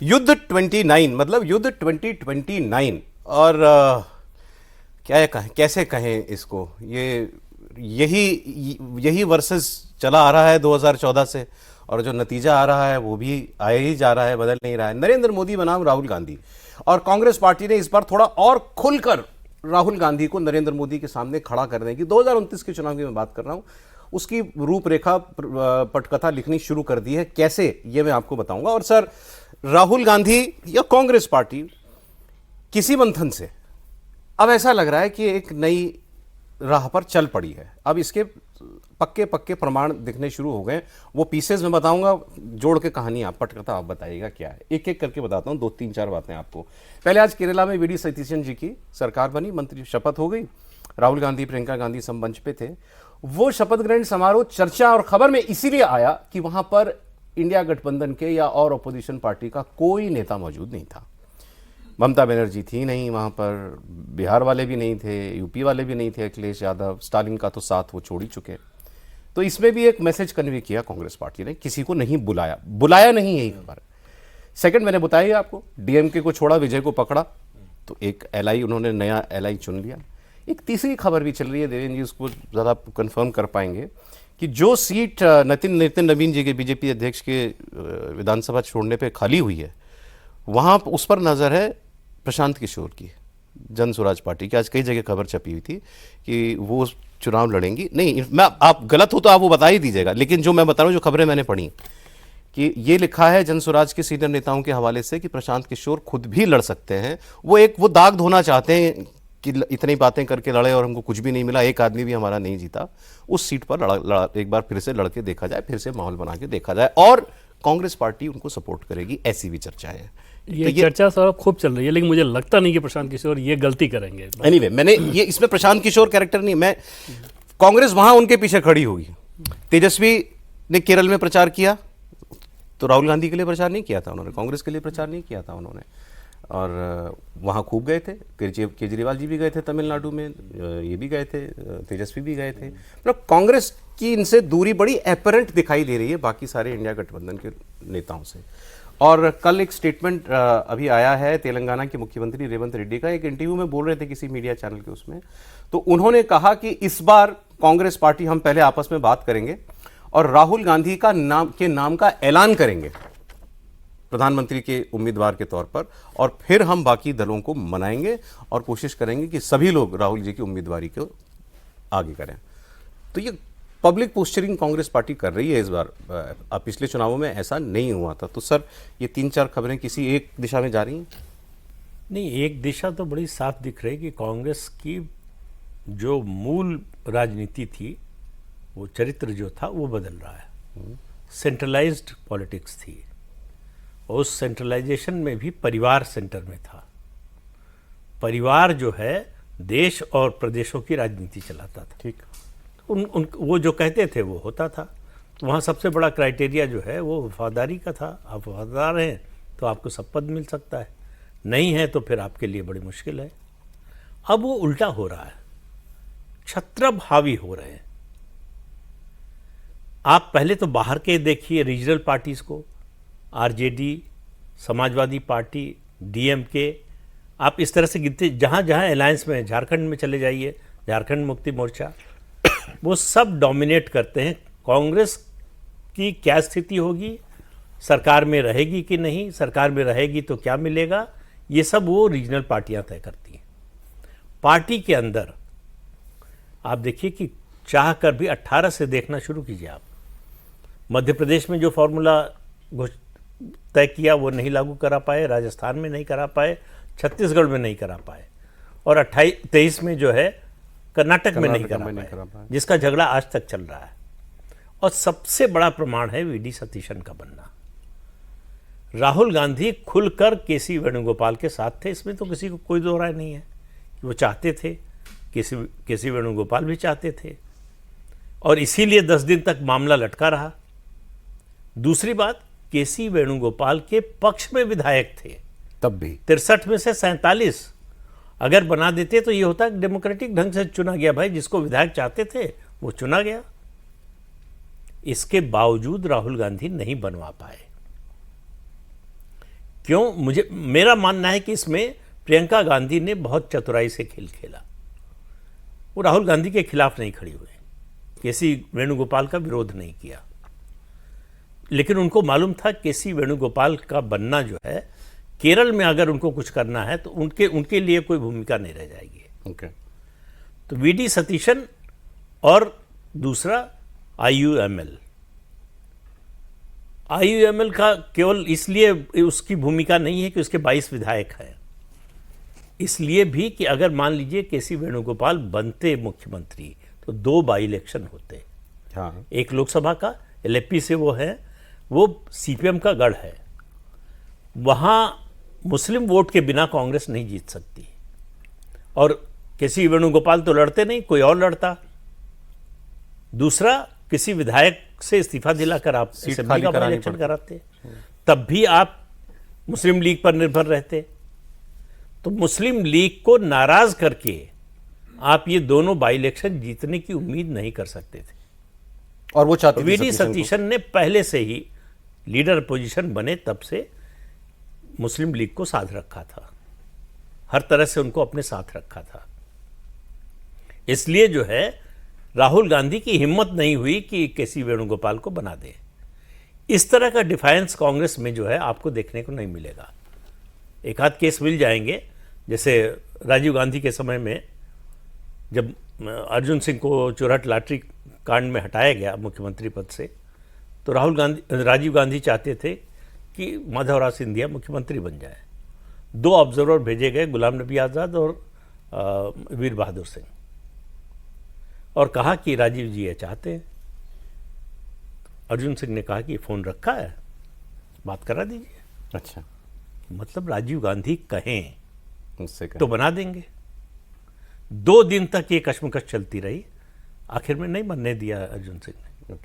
युद्ध 29 मतलब युद्ध 2029 और क्या कहें, कैसे कहें इसको, यही वर्सेस चला आ रहा है 2014 से, और जो नतीजा आ रहा है वो भी आया ही जा रहा है, बदल नहीं रहा है। नरेंद्र मोदी बनाम राहुल गांधी, और कांग्रेस पार्टी ने इस बार थोड़ा और खुलकर राहुल गांधी को नरेंद्र मोदी के सामने खड़ा करने की, 2029 के चुनाव की मैं बात कर रहा हूं, उसकी रूपरेखा पटकथा लिखनी शुरू कर दी है। कैसे, ये मैं आपको बताऊंगा। और सर, राहुल गांधी या कांग्रेस पार्टी किसी मंथन से अब ऐसा लग रहा है कि एक नई राह पर चल पड़ी है। अब इसके पक्के पक्के प्रमाण दिखने शुरू हो गए। वो पीसेस में बताऊंगा, जोड़ के कहानी आप, पटकथा आप बताइएगा क्या है। एक एक करके बताता हूं, 2-3-4 बातें आपको। पहले आज केरला में वी.डी. सतीशन जी की सरकार बनी, मंत्री शपथ हो गई। राहुल गांधी, प्रियंका गांधी सब मंच पे थे। वो शपथ ग्रहण समारोह चर्चा और खबर में इसीलिए आया कि वहां पर इंडिया गठबंधन के या और अपोजिशन पार्टी का कोई नेता मौजूद नहीं था। ममता बनर्जी थी नहीं वहाँ पर, बिहार वाले भी नहीं थे, यूपी वाले भी नहीं थे, अखिलेश यादव, स्टालिन का तो साथ वो छोड़ ही चुके। तो इसमें भी एक मैसेज कन्वे किया कांग्रेस पार्टी ने, किसी को नहीं बुलाया नहीं, यही खबर। सेकंड, मैंने बताया आपको, डीएमके को छोड़ा, विजय को पकड़ा, तो एक एलआई, उन्होंने नया एलआई चुन लिया। एक तीसरी खबर भी चल रही है, देवेंद्र जी उसको ज़्यादा कंफर्म कर पाएंगे, कि जो सीट नितिन नवीन जी के, बीजेपी अध्यक्ष के विधानसभा छोड़ने पे खाली हुई है, वहाँ उस पर नज़र है प्रशांत किशोर की, जन स्वराज पार्टी की। आज कई जगह खबर छपी हुई थी कि वो चुनाव लड़ेंगी। नहीं, मैं, आप गलत हो तो आप वो बता ही दीजिएगा, लेकिन जो मैं बता रहा हूँ, जो खबरें मैंने पढ़ी, कि ये लिखा है जन स्वराज के सीनियर नेताओं के हवाले से कि प्रशांत किशोर खुद भी लड़ सकते हैं। वो दाग धोना चाहते हैं कि इतनी बातें करके लड़े और हमको कुछ भी नहीं मिला, एक आदमी भी हमारा नहीं जीता। उस सीट पर एक बार फिर से लड़के देखा जाए, फिर से माहौल बना के देखा जाए, और कांग्रेस पार्टी उनको सपोर्ट करेगी, ऐसी भी चर्चा है। ये चर्चा सर खूब चल रही है, लेकिन मुझे लगता नहीं कि प्रशांत किशोर ये गलती करेंगे। एनीवे, मैंने ये, इसमें प्रशांत किशोर कैरेक्टर नहीं, मैं, कांग्रेस वहां उनके पीछे खड़ी होगी। तेजस्वी ने केरल में प्रचार किया, तो राहुल गांधी के लिए प्रचार नहीं किया था उन्होंने, कांग्रेस के लिए प्रचार नहीं किया था उन्होंने, और वहाँ खूब गए थे। केजरीवाल जी भी गए थे तमिलनाडु में, ये भी गए थे, तेजस्वी भी गए थे। मतलब कांग्रेस की इनसे दूरी बड़ी एपरेंट दिखाई दे रही है बाकी सारे इंडिया गठबंधन के नेताओं से। और कल एक स्टेटमेंट अभी आया है तेलंगाना के मुख्यमंत्री रेवंत रेड्डी का, एक इंटरव्यू में बोल रहे थे किसी मीडिया चैनल के उसमें, तो उन्होंने कहा कि इस बार कांग्रेस पार्टी, हम पहले आपस में बात करेंगे और राहुल गांधी का नाम का ऐलान करेंगे प्रधानमंत्री के उम्मीदवार के तौर पर, और फिर हम बाकी दलों को मनाएंगे और कोशिश करेंगे कि सभी लोग राहुल जी की उम्मीदवारी को आगे करें। तो ये पब्लिक पोस्चरिंग कांग्रेस पार्टी कर रही है इस बार। पिछले चुनावों में ऐसा नहीं हुआ था। तो सर, ये 3-4 खबरें किसी एक दिशा में जा रही हैं? नहीं, एक दिशा तो बड़ी साफ दिख रही है कि कांग्रेस की जो मूल राजनीति थी, वो चरित्र जो था वो बदल रहा है। सेंट्रलाइज्ड पॉलिटिक्स थी, उस सेंट्रलाइजेशन में भी परिवार सेंटर में था। परिवार जो है देश और प्रदेशों की राजनीति चलाता था। ठीक, वो जो कहते थे वो होता था। तो वहाँ सबसे बड़ा क्राइटेरिया जो है वो वफादारी का था। आप वफादार हैं तो आपको सब पद मिल सकता है, नहीं है तो फिर आपके लिए बड़ी मुश्किल है। अब वो उल्टा हो रहा है, छत्रप हावी हो रहे हैं। आप पहले तो बाहर के देखिए रीजनल पार्टीज़ को, आरजेडी, समाजवादी पार्टी, डीएमके, आप इस तरह से गिनते, जहाँ जहाँ अलायंस में, झारखंड में चले जाइए, झारखंड मुक्ति मोर्चा, वो सब डोमिनेट करते हैं। कांग्रेस की क्या स्थिति होगी, सरकार में रहेगी कि नहीं, सरकार में रहेगी तो क्या मिलेगा, ये सब वो रीजनल पार्टियां तय करती हैं। पार्टी के अंदर आप देखिए कि चाह कर भी 18 से देखना शुरू कीजिए आप, मध्य प्रदेश में जो फॉर्मूला तय किया वो नहीं लागू करा पाए, राजस्थान में नहीं करा पाए, छत्तीसगढ़ में नहीं करा पाए, और 23 में जो है कर्नाटक में नहीं करा पाए, जिसका झगड़ा आज तक चल रहा है। और सबसे बड़ा प्रमाण है वी.डी. सतीशन का बनना। राहुल गांधी खुलकर के.सी. वेणुगोपाल के साथ थे, इसमें तो किसी को कोई दो राय नहीं है कि वो चाहते थे, के.सी. वेणुगोपाल भी चाहते थे, और इसीलिए 10 दिन तक मामला लटका रहा। दूसरी बात, के.सी. वेणुगोपाल के पक्ष में विधायक थे, तब भी 63 में से 47 अगर बना देते तो ये होता है डेमोक्रेटिक ढंग से चुना गया। भाई, जिसको विधायक चाहते थे वो चुना गया। इसके बावजूद राहुल गांधी नहीं बनवा पाए। क्यों? मेरा मानना है कि इसमें प्रियंका गांधी ने बहुत चतुराई से खेल खेला। वो राहुल गांधी के खिलाफ नहीं खड़ी हुई, केसी वेणुगोपाल का विरोध नहीं किया, लेकिन उनको मालूम था केसी वेणुगोपाल का बनना जो है, केरल में अगर उनको कुछ करना है तो उनके लिए कोई भूमिका नहीं रह जाएगी। ओके। तो वीडी सतीशन और दूसरा आईयूएमएल का केवल इसलिए उसकी भूमिका नहीं है कि उसके 22 विधायक हैं, इसलिए भी कि अगर मान लीजिए केसी वेणुगोपाल बनते मुख्यमंत्री तो 2 बाई इलेक्शन होते। हाँ। एक लोकसभा का, एलएपी से वो है, वो सीपीएम का गढ़ है, वहां मुस्लिम वोट के बिना कांग्रेस नहीं जीत सकती, और केसी वेणुगोपाल तो लड़ते नहीं, कोई और लड़ता। दूसरा, किसी विधायक से इस्तीफा दिलाकर आप असेंबली का इलेक्शन कराते, तब भी आप मुस्लिम लीग पर निर्भर रहते। तो मुस्लिम लीग को नाराज करके आप ये दोनों बाई इलेक्शन जीतने की उम्मीद नहीं कर सकते थे। और वो चाहते थे वीडी सतीशन को। सतीशन ने पहले से ही लीडर पोजीशन बने तब से मुस्लिम लीग को साथ रखा था, हर तरह से उनको अपने साथ रखा था। इसलिए जो है राहुल गांधी की हिम्मत नहीं हुई कि केसी वेणुगोपाल को बना दे। इस तरह का डिफायंस कांग्रेस में जो है आपको देखने को नहीं मिलेगा। एक आध केस मिल जाएंगे, जैसे राजीव गांधी के समय में जब अर्जुन सिंह को चुरहट लॉटरी कांड में हटाया गया मुख्यमंत्री पद से, तो राजीव गांधी चाहते थे कि माधवराव सिंधिया मुख्यमंत्री बन जाए। 2 ऑब्जर्वर भेजे गए, गुलाम नबी आज़ाद और वीर बहादुर सिंह, और कहा कि राजीव जी ये चाहते हैं। अर्जुन सिंह ने कहा कि फ़ोन रखा है, बात करा दीजिए। अच्छा। मतलब राजीव गांधी कहें मुझसे तो बना देंगे। 2 दिन तक ये कश्मकश चलती रही, आखिर में नहीं बनने दिया अर्जुन सिंह ने।